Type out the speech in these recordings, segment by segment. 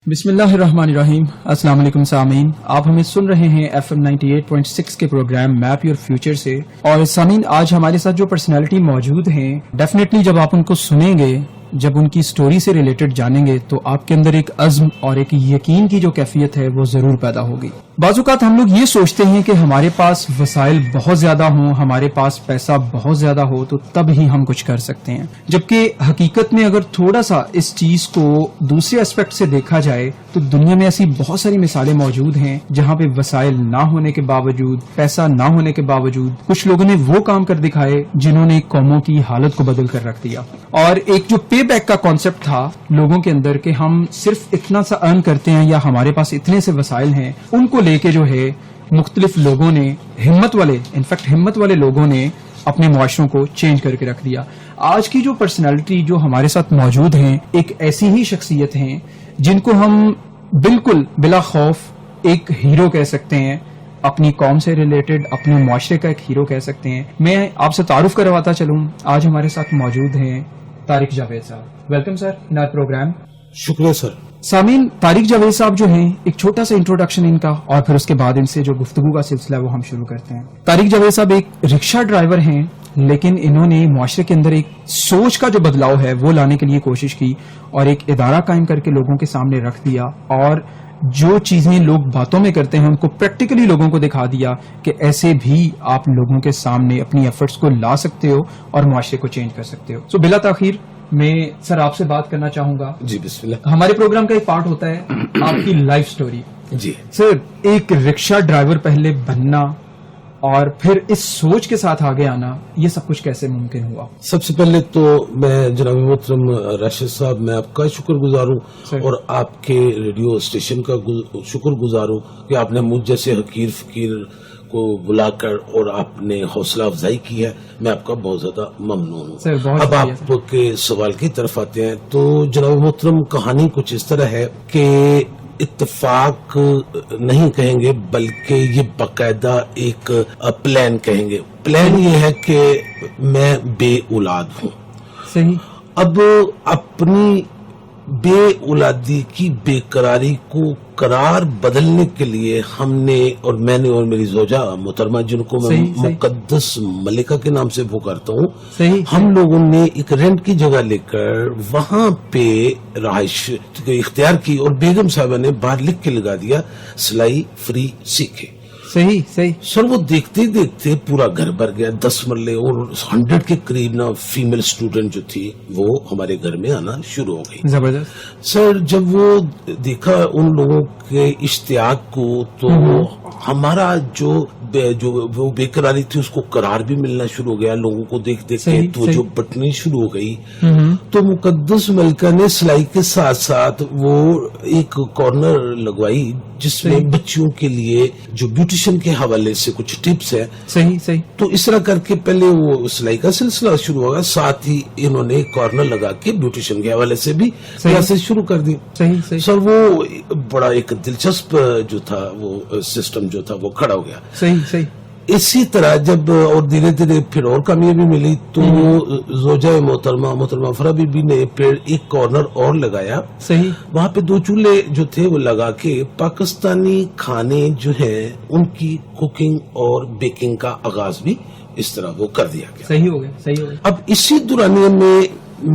بسم اللہ الرحمن الرحیم. السلام علیکم سامعین، آپ ہمیں سن رہے ہیں FM 98.6 کے پروگرام میپ یور فیوچر سے. اور سامعین، آج ہمارے ساتھ جو پرسنالٹی موجود ہیں، ڈیفینیٹلی جب آپ ان کو سنیں گے، جب ان کی سٹوری سے ریلیٹڈ جانیں گے، تو آپ کے اندر ایک عزم اور ایک یقین کی جو کیفیت ہے وہ ضرور پیدا ہوگی. بعض اوقات ہم لوگ یہ سوچتے ہیں کہ ہمارے پاس وسائل بہت زیادہ ہوں، ہمارے پاس پیسہ بہت زیادہ ہو تو تب ہی ہم کچھ کر سکتے ہیں، جبکہ حقیقت میں اگر تھوڑا سا اس چیز کو دوسرے اسپیکٹ سے دیکھا جائے تو دنیا میں ایسی بہت ساری مثالیں موجود ہیں جہاں پہ وسائل نہ ہونے کے باوجود، پیسہ نہ ہونے کے باوجود کچھ لوگوں نے وہ کام کر دکھائے جنہوں نے قوموں کی حالت کو بدل کر رکھ دیا. اور ایک جو پے بیک کا کانسیپٹ تھا لوگوں کے اندر کہ ہم صرف اتنا سا ارن کرتے ہیں یا ہمارے پاس اتنے سے وسائل ہیں، ان کو لے کے جو ہے مختلف لوگوں نے ہمت والے لوگوں نے اپنے معاشروں کو چینج کر کے رکھ دیا. آج کی جو پرسنالٹی جو ہمارے ساتھ موجود ہیں، ایک ایسی ہی شخصیت ہیں جن کو ہم بالکل بلا خوف ایک ہیرو کہہ سکتے ہیں، اپنی قوم سے ریلیٹڈ اپنے معاشرے کا ایک ہیرو کہہ سکتے ہیں. میں آپ سے تعارف کرواتا چلوں، آج ہمارے ساتھ موجود ہیں طارق جاوید صاحب. Welcome sir in our program. شکریہ سر. سامعین، طارق جاوید صاحب جو ہیں، ایک چھوٹا سا انٹروڈکشن ان کا اور پھر اس کے بعد ان سے جو گفتگو کا سلسلہ وہ ہم شروع کرتے ہیں. طارق جاوید صاحب ایک رکشہ ڈرائیور ہیں، لیکن انہوں نے معاشرے کے اندر ایک سوچ کا جو بدلاؤ ہے وہ لانے کے لیے کوشش کی اور ایک ادارہ قائم کر کے لوگوں کے سامنے رکھ دیا، اور جو چیزیں لوگ باتوں میں کرتے ہیں ان کو پریکٹیکلی لوگوں کو دکھا دیا کہ ایسے بھی آپ لوگوں کے سامنے اپنی ایفرٹس کو لا سکتے ہو اور معاشرے کو چینج کر سکتے ہو. سو بلا تاخیر میں سر آپ سے بات کرنا چاہوں گا. جی بسم اللہ. ہمارے پروگرام کا ایک پارٹ ہوتا ہے آپ کی لائف سٹوری. جی سر، ایک رکشہ ڈرائیور پہلے بننا اور پھر اس سوچ کے ساتھ آگے آنا، یہ سب کچھ کیسے ممکن ہوا؟ سب سے پہلے تو میں جناب محترم راشد صاحب، میں آپ کا شکر گزار ہوں اور آپ کے ریڈیو اسٹیشن کا شکر گزار ہوں کہ آپ نے مجھ جیسے حقیر فقیر کو بلا کر اور آپ نے حوصلہ افزائی کی ہے. میں آپ کا بہت زیادہ ممنون ہوں. اب آپ کے سوال کی طرف آتے ہیں تو جناب محترم، کہانی کچھ اس طرح ہے کہ اتفاق نہیں کہیں گے بلکہ یہ باقاعدہ ایک پلان کہیں گے. پلان یہ ہے کہ میں بے اولاد ہوں. صحیح. اب اپنی بے اولادی کی بے قراری کو قرار بدلنے کے لیے ہم نے، اور میں نے اور میری زوجہ محترمہ جن کو میں مقدس ملکہ کے نام سے پکارتا ہوں، ہم لوگوں نے ایک رینٹ کی جگہ لے کر وہاں پہ رہائش اختیار کی اور بیگم صاحبہ نے باہر لکھ کے لگا دیا سلائی فری سیکھے. صحیح صحیح. سر وہ دیکھتے دیکھتے پورا گھر بھر گیا، 10 مرلے اور 100 کے قریب نا فیمل اسٹوڈنٹ جو تھی وہ ہمارے گھر میں آنا شروع ہو گئی. زبردست. سر جب وہ دیکھا ان لوگوں کے اشتیاق کو تو ہمارا جو وہ بے قراری تھی اس کو قرار بھی ملنا شروع ہو گیا. لوگوں کو دیکھ دیکھ کے تو جو بٹنی شروع ہو گئی. تو مقدس ملکہ نے سلائی کے ساتھ ساتھ وہ ایک کارنر لگوائی جس میں بچیوں کے لیے جو بیوٹیشن کے حوالے سے کچھ ٹپس ہے. صحیح صحیح. تو اس طرح کر کے پہلے وہ سلائی کا سلسلہ شروع ہوگا، ساتھ ہی انہوں نے کارنر لگا کے بیوٹیشن کے حوالے سے بھی کلاسز شروع کر دی. صحیح صحیح. سر وہ بڑا ایک دلچسپ جو تھا وہ سسٹم جو تھا وہ کھڑا ہو گیا. صحیح صحیح. اسی طرح جب اور دھیرے دھیرے پھر اور کامیابی ملی تو زوجہ محترمہ فرا بی بی نے پھر ایک کارنر اور لگایا. صحیح. وہاں پہ 2 چولہے جو تھے وہ لگا کے پاکستانی کھانے جو ہیں ان کی کوکنگ اور بیکنگ کا آغاز بھی اس طرح وہ کر دیا گیا. صحیح ہو گیا. صحیح ہو گیا. اب اسی دورانیے میں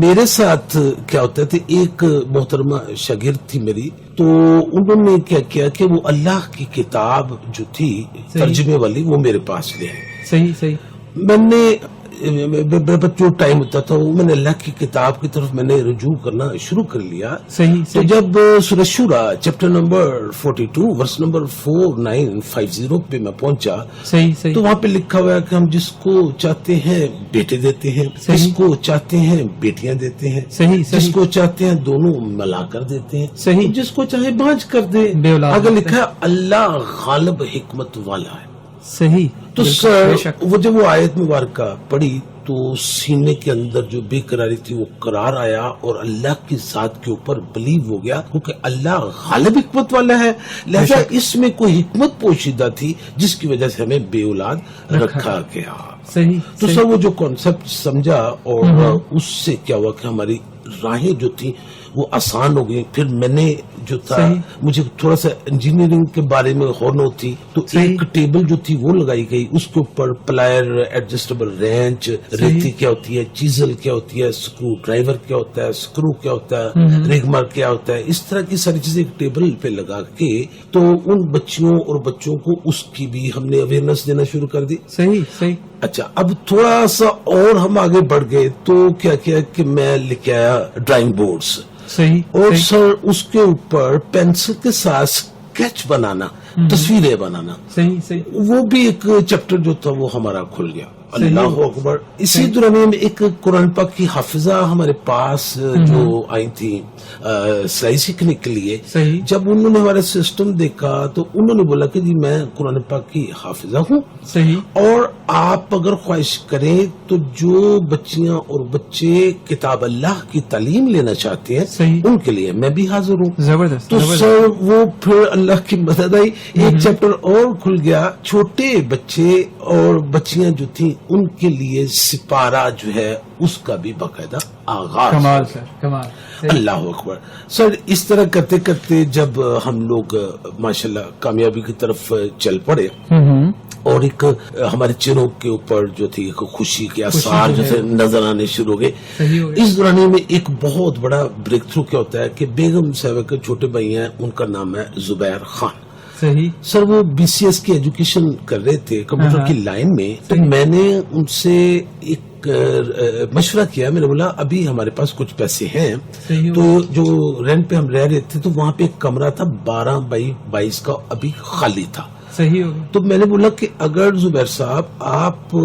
میرے ساتھ کیا ہوتا تھا، ایک محترمہ شاگرد تھی میری، تو انہوں نے کیا کیا کہ وہ اللہ کی کتاب جو تھی ترجمے والی وہ میرے پاس لے آئے. صحیح صحیح. میں نے جو ٹائم ہوتا تھا وہ میں نے اللہ کی کتاب کی طرف میں نے رجوع کرنا شروع کر لیا. صحیح. تو جب سورۃ شورى چیپٹر نمبر 42 ورس نمبر 4950 پہ میں پہنچا. صحیح صحیح. تو وہاں پہ لکھا ہوا ہے کہ ہم جس کو چاہتے ہیں بیٹے دیتے ہیں، جس کو چاہتے ہیں بیٹیاں دیتے ہیں، صحیح. جس کو چاہتے ہیں دونوں ملا کر دیتے ہیں، صحیح. جس کو چاہے بانج کر دے. اگر لکھا ہے اللہ غالب حکمت والا ہے. صحیح. تو سر وہ جب وہ آیت مبارکہ پڑھی تو سینے کے اندر جو بے قراری تھی وہ قرار آیا اور اللہ کی ذات کے اوپر بلیو ہو گیا، کیونکہ اللہ غالب حکمت والا ہے، لہذا اس میں کوئی حکمت پوشیدہ تھی جس کی وجہ سے ہمیں بے اولاد رکھا گیا. صحیح. تو سر وہ جو کانسیپٹ سمجھا اور اس سے کیا ہوا کہ ہماری راہیں جو تھی وہ آسان ہو گئی. پھر میں نے جو تھا مجھے تھوڑا سا انجینئرنگ کے بارے میں ہونو تھی تو ایک ٹیبل جو تھی وہ لگائی گئی, اس کے اوپر پلائر, ایڈجسٹیبل رینچ, ریتی کیا ہوتی ہے, چیزل کیا ہوتی ہے, اسکرو ڈرائیور کیا ہوتا ہے, اسکرو کیا ہوتا ہے, ریگمار کیا ہوتا ہے, اس طرح کی ساری چیزیں ایک ٹیبل پہ لگا کے تو ان بچیوں اور بچوں کو اس کی بھی ہم نے اویئرنیس دینا شروع کر دی. صحیح. اچھا, اب تھوڑا سا اور ہم آگے بڑھ گئے تو کیا کیا کہ میں لے کے آیا ڈرائنگ بورڈز, اور سر اس کے اوپر پینسل کے ساتھ اسکیچ بنانا, تصویریں بنانا, وہ بھی ایک چیپٹر جو تھا وہ ہمارا کھل گیا. اللہ اکبر. اسی دوران میں ایک قرآن پاک کی حافظہ ہمارے پاس جو آئی تھی سلائی سیکھنے کے لیے, جب انہوں نے ہمارا سسٹم دیکھا تو انہوں نے بولا کہ جی میں قرآن پاک کی حافظہ ہوں, اور آپ اگر خواہش کریں تو جو بچیاں اور بچے کتاب اللہ کی تعلیم لینا چاہتے ہیں ان کے لیے میں بھی حاضر ہوں. زبردست. تو سر وہ پھر اللہ کی مدد آئی, ایک چیپٹر اور کھل گیا. چھوٹے بچے اور بچیاں جو تھیں ان کے لیے سپارہ جو ہے اس کا بھی باقاعدہ آغاز. کمال سر, کمال. اللہ اکبر. سر اس طرح کرتے کرتے جب ہم لوگ ماشاءاللہ کامیابی کی طرف چل پڑے اور ایک ہمارے چہروں کے اوپر جو تھی ایک خوشی کے آثار جو تھے نظر آنے شروع ہو گئے, اس دوران میں ایک بہت بڑا بریک تھرو کیا ہوتا ہے کہ بیگم صاحبہ کے چھوٹے بھائی ہیں, ان کا نام ہے زبیر خان. سر وہ BCS کی ایجوکیشن کر رہے تھے کمپیوٹر کی لائن میں, تو میں نے ان سے ایک مشورہ کیا. میں نے بولا ابھی ہمارے پاس کچھ پیسے ہیں, تو جو رینٹ پہ ہم رہ رہے تھے تو وہاں پہ ایک کمرہ تھا 12x22 کا ابھی خالی تھا. تو میں نے بولا کہ اگر زبیر صاحب آپ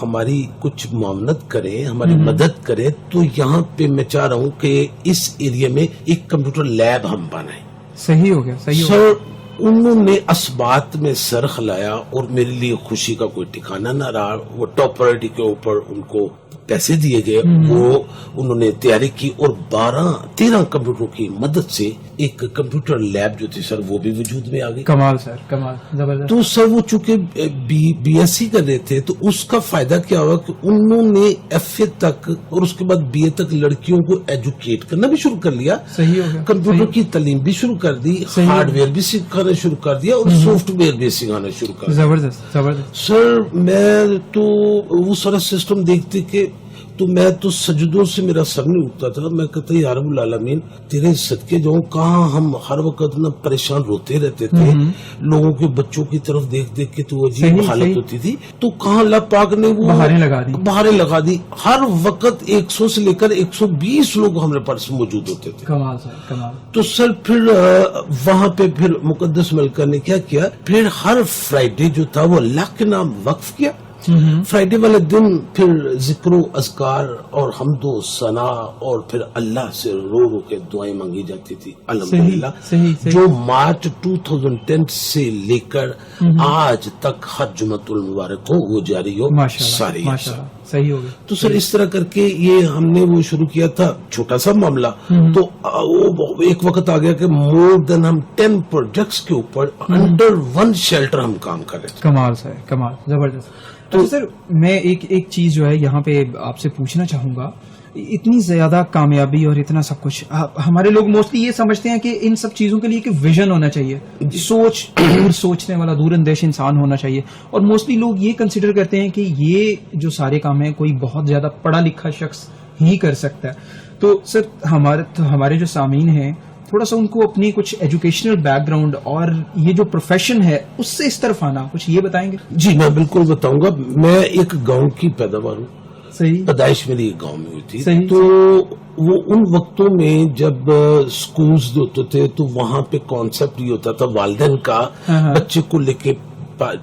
ہماری کچھ معاونت کریں, ہماری مدد کریں, تو یہاں پہ میں چاہ رہا ہوں کہ اس ایریا میں ایک کمپیوٹر لیب ہم بنائیں. صحیح ہو گیا. سر انہوں نے اس بات میں سر خلایا اور میرے لیے خوشی کا کوئی ٹھکانہ نہ رہا. وہ ٹاپ پرائرٹی کے اوپر ان کو پیسے دیے گئے, وہ انہوں نے تیاری کی اور 12-13 کمپیوٹروں کی مدد سے ایک کمپیوٹر لیب جو تھی سر وہ بھی وجود میں آ گئی. کمال سر, کمال, زبردست. تو سر وہ چونکہ BSc کر رہے تھے تو اس کا فائدہ کیا ہوا کہ انہوں نے FA تک اور اس کے بعد BA تک لڑکیوں کو ایجوکیٹ کرنا بھی شروع کر لیا. کمپیوٹر کی تعلیم بھی شروع کر دی, ہارڈ ویئر بھی سکھانا شروع کر دیا اور سافٹ ویئر بھی سکھانا شروع کر دیا. زبردست, زبردست. سر میں تو وہ سارا سسٹم دیکھتے کہ تو میں تو سجدوں سے میرا سر نہیں اٹھتا تھا. میں کہتا یا رب العالمین تیرے صدقے جاؤں, کہاں ہم ہر وقت نہ پریشان روتے رہتے تھے, لوگوں کے بچوں کی طرف دیکھ دیکھ کے تو عجیب حالت ہوتی تھی, تو کہاں اللہ پاک نے وہ بہاریں لگا دی. ہر وقت 100 سے لے کر 120 لوگ ہمارے پاس موجود ہوتے تھے. کمال سر, کمال. تو سر پھر وہاں پہ پھر مقدس ملکہ نے کیا کیا, پھر ہر فرائیڈے جو تھا وہ اللہ کے نام وقف کیا. فرائیڈے والے دن پھر ذکر و اذکار اور حمد و ثنا اور پھر اللہ سے رو رو کے دعائیں مانگی جاتی تھی. الحمدللہ جو مارچ 2010 سے لے کر آج تک ہر جمعۃ المبارک کو وہ جاری ہو ساری. صحیح ہو گیا. تو سر اس طرح کر کے یہ ہم نے وہ شروع کیا تھا چھوٹا سا معاملہ, تو ایک وقت آ گیا کہ مور دین ہم 10 پروجیکٹس کے اوپر انڈر 1 شیلٹر ہم کام کر رہے تھے. کمال سر, کمال, زبردست. تو سر میں ایک چیز جو ہے یہاں پہ آپ سے پوچھنا چاہوں گا, اتنی زیادہ کامیابی اور اتنا سب کچھ, ہمارے لوگ موسٹلی یہ سمجھتے ہیں کہ ان سب چیزوں کے لیے ایک ویژن ہونا چاہیے, دور سوچنے والا, دور اندیش انسان ہونا چاہیے, اور موسٹلی لوگ یہ کنسیڈر کرتے ہیں کہ یہ جو سارے کام ہیں کوئی بہت زیادہ پڑھا لکھا شخص ہی کر سکتا ہے. تو سر ہمارے جو سامعین ہیں تھوڑا سا ان کو اپنی کچھ ایجوکیشنل بیک گراؤنڈ اور یہ جو پروفیشن ہے اس سے اس طرف آنا کچھ یہ بتائیں گے؟ جی میں بالکل بتاؤں گا. میں ایک گاؤں کی پیداوار ہوں, پیدائش میری ایک گاؤں میں ہوئی تھی. تو وہ ان وقتوں میں جب سکولز ہوتے تھے تو وہاں پہ کانسیپٹ یہ ہوتا تھا, والدین کا بچے کو لے کے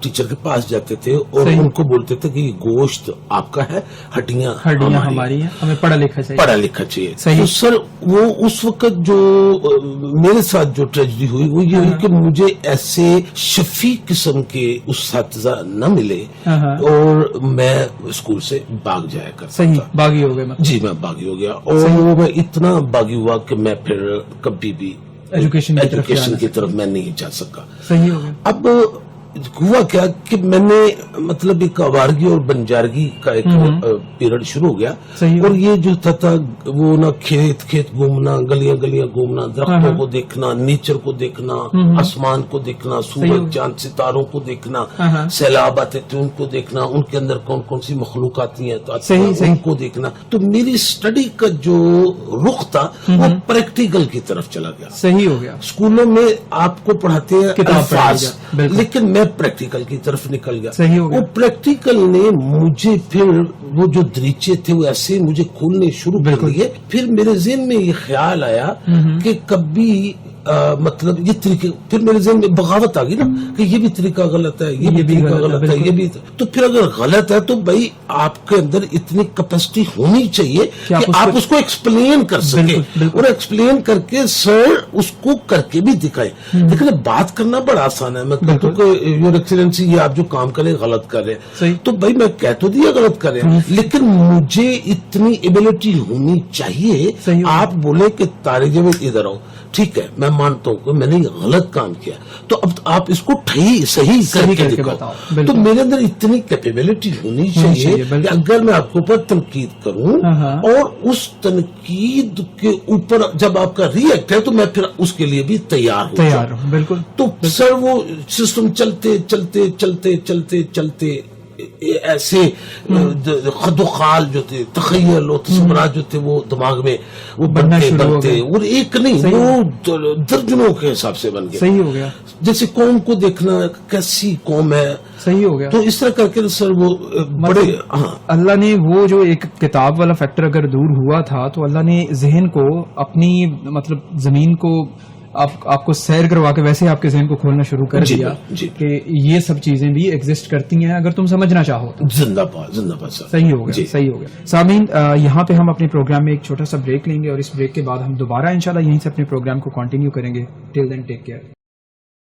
ٹیچر کے پاس جاتے تھے اور ان کو بولتے تھے کہ یہ گوشت آپ کا ہے, ہڈیاں ہماری ہیں, ہمیں پڑھا لکھا چاہیے. تو سر وہ اس وقت جو میرے ساتھ جو ٹریجڈی ہوئی وہ یہ ہوئی کہ مجھے ایسے شفیع قسم کے اساتذہ نہ ملے اور میں اسکول سے بھاگ جایا کرتا تھا. باغی ہو گیا؟ جی میں باغی ہو گیا, اور میں اتنا باغی ہوا کہ میں پھر کبھی بھی ایجوکیشن کی طرف میں نہیں جا سکا. صحیح ہو گیا. اب ہوا کیا کہ میں نے مطلب ایک آوارگی اور بنجارگی کا ایک پیریڈ شروع ہو گیا, اور یہ جو تھا وہ نا کھیت کھیت گھومنا, گلیاں گلیاں گھومنا, درختوں کو دیکھنا, نیچر کو دیکھنا, آسمان کو دیکھنا, سورج چاند ستاروں کو دیکھنا, سیلاب آتے تھے ان کو دیکھنا, ان کے اندر کون کون سی مخلوق آتی ہیں ان کو دیکھنا. تو میری اسٹڈی کا جو رخ تھا وہ پریکٹیکل کی طرف چلا گیا. صحیح ہو گیا. اسکولوں میں آپ کو پڑھاتے ہیں الفاظ, لیکن میں پریکٹیکل کی طرف نکل گیا. وہ پریکٹیکل نے مجھے پھر وہ جو دریچے تھے وہ ایسے مجھے کھولنے شروع کر دیے. پھر میرے ذہن میں یہ خیال آیا کہ کبھی مطلب یہ طریقے, پھر میرے ذہن میں بغاوت آ گئی نا کہ یہ بھی طریقہ غلط ہے, یہ بھی طریقہ غلط ہے, یہ بھی. تو پھر اگر غلط ہے تو بھائی آپ کے اندر اتنی کیپیسٹی ہونی چاہیے کہ آپ اس کو ایکسپلین کر سکیں, اور ایکسپلین کر کے سر اس کو کر کے بھی دکھائیں. لیکن بات کرنا بڑا آسان ہے, میں کہتا ہوں کہ یور ایکسیلنسی یہ آپ جو کام کریں غلط کر رہے ہیں, تو بھائی میں کہہ تو دیا غلط کر رہے ہیں, لیکن مجھے اتنی ایبلٹی ہونی چاہیے. آپ بولے کہ طارق جاوید ادھر آؤ, ٹھیک ہے میں مانتا ہوں کہ میں نے غلط کام کیا, تو اب آپ اس کو صحیح کر کے دکھاؤ. تو میرے اندر اتنی کیپیبلٹی ہونی چاہیے کہ اگر میں آپ کے اوپر تنقید کروں اور اس تنقید کے اوپر جب آپ کا ری ایکٹ ہے تو میں پھر اس کے لیے بھی تیار ہوں. بالکل. تو سر وہ سسٹم چلتے چلتے چلتے چلتے چلتے ایسے خد و خال جو تھے, تخیل اور تصورات جو تھے وہ دماغ میں وہ بنتے اور ایک نہیں وہ درجنوں کے حساب سے بن گئے. صحیح ہو گیا. جیسے قوم کو دیکھنا کیسی قوم ہے. صحیح ہو گیا. تو اس طرح کر کے سر وہ بڑے اللہ نے وہ جو ایک کتاب والا فیکٹر اگر دور ہوا تھا تو اللہ نے ذہن کو اپنی مطلب زمین کو آپ کو سیر کروا کے ویسے آپ کے ذہن کو کھولنا شروع کر دیا کہ یہ سب چیزیں بھی ایگزسٹ کرتی ہیں اگر تم سمجھنا چاہو تو. زندہ باد. صحیح ہو گیا. صحیح ہو گیا. سامعین, یہاں پہ ہم اپنے پروگرام میں ایک چھوٹا سا بریک لیں گے اور اس بریک کے بعد ہم دوبارہ انشاءاللہ یہیں سے اپنے پروگرام کو کنٹینیو کریں گے. ٹل دین ٹیک کیئر.